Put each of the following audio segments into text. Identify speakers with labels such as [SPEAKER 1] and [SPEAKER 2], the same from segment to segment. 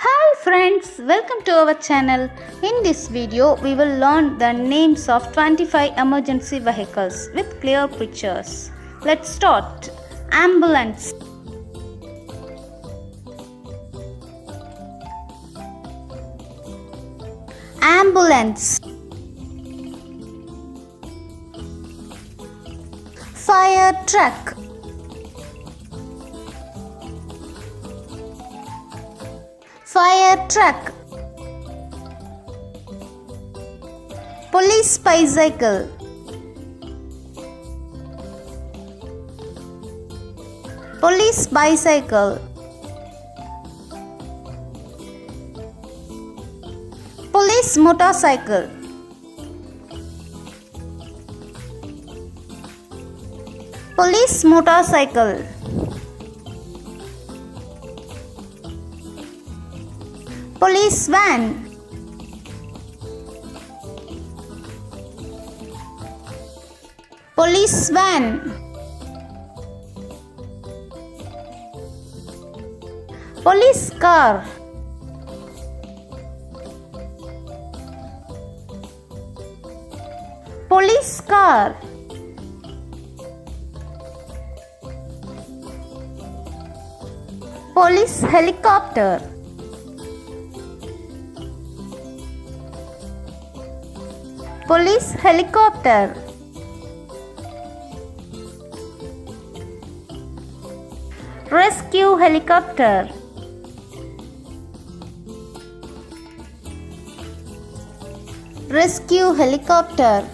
[SPEAKER 1] Hi friends, welcome to our channel. In this video, we will learn the names of 25 emergency vehicles with clear pictures. Let's start. Ambulance. Ambulance. Fire truck. Fire truck. Police bicycle. Police bicycle. Police motorcycle. Police motorcycle. Police van. Police van. Police car. Police car. Police helicopter. Police helicopter. Rescue helicopter. Rescue helicopter.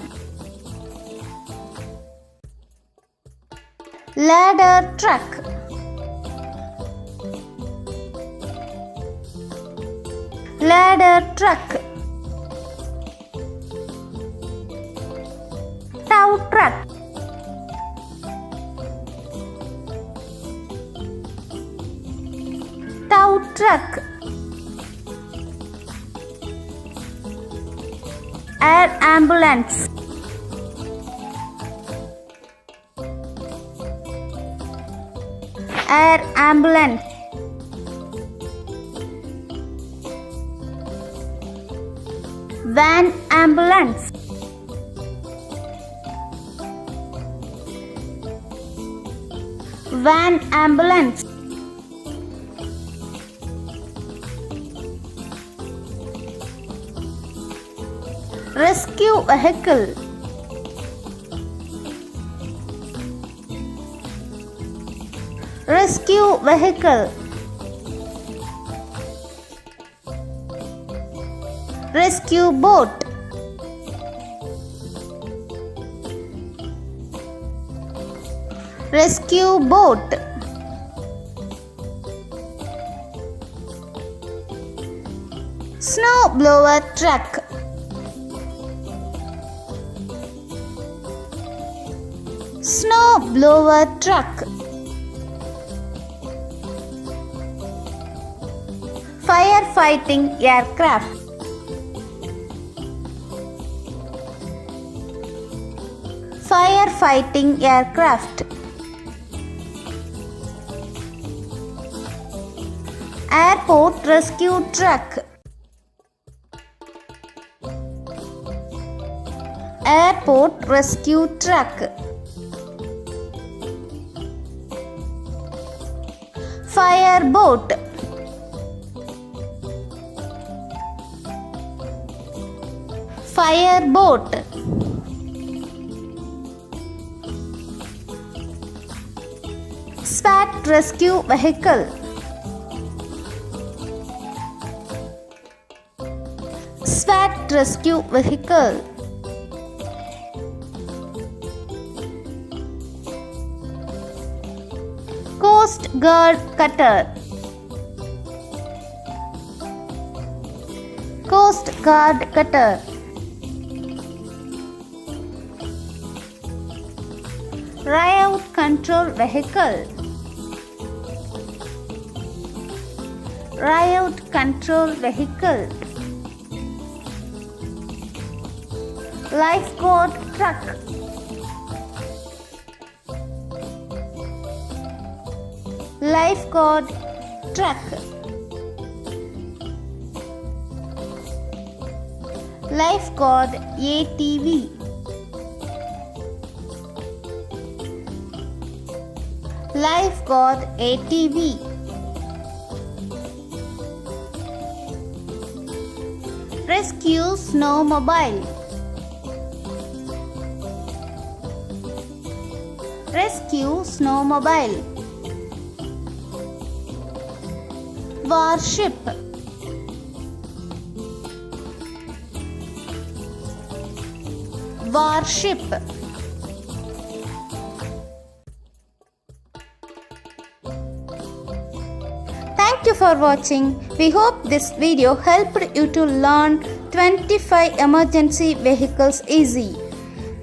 [SPEAKER 1] Ladder truck. Ladder truck. Tow truck. Tow truck. Air ambulance. Air ambulance. Van ambulance. Van ambulance. Rescue vehicle. Rescue vehicle. Rescue boat. Rescue boat. Snow blower truck. Snow blower truck. Firefighting aircraft. Firefighting aircraft. Airport rescue truck. Airport rescue truck. Fireboat. Fireboat. SWAT rescue vehicle. SWAT rescue vehicle. Coast Guard cutter. Coast Guard cutter. Riot control vehicle. Riot control vehicle. Lifeguard truck. Lifeguard truck. Lifeguard ATV. Lifeguard ATV. Rescue snowmobile. Rescue snowmobile. Warship. Warship. Thank you for watching. We hope this video helped you to learn 25 emergency vehicles easy.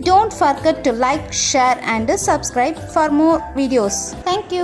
[SPEAKER 1] Don't forget to like, share and subscribe for more videos. Thank you.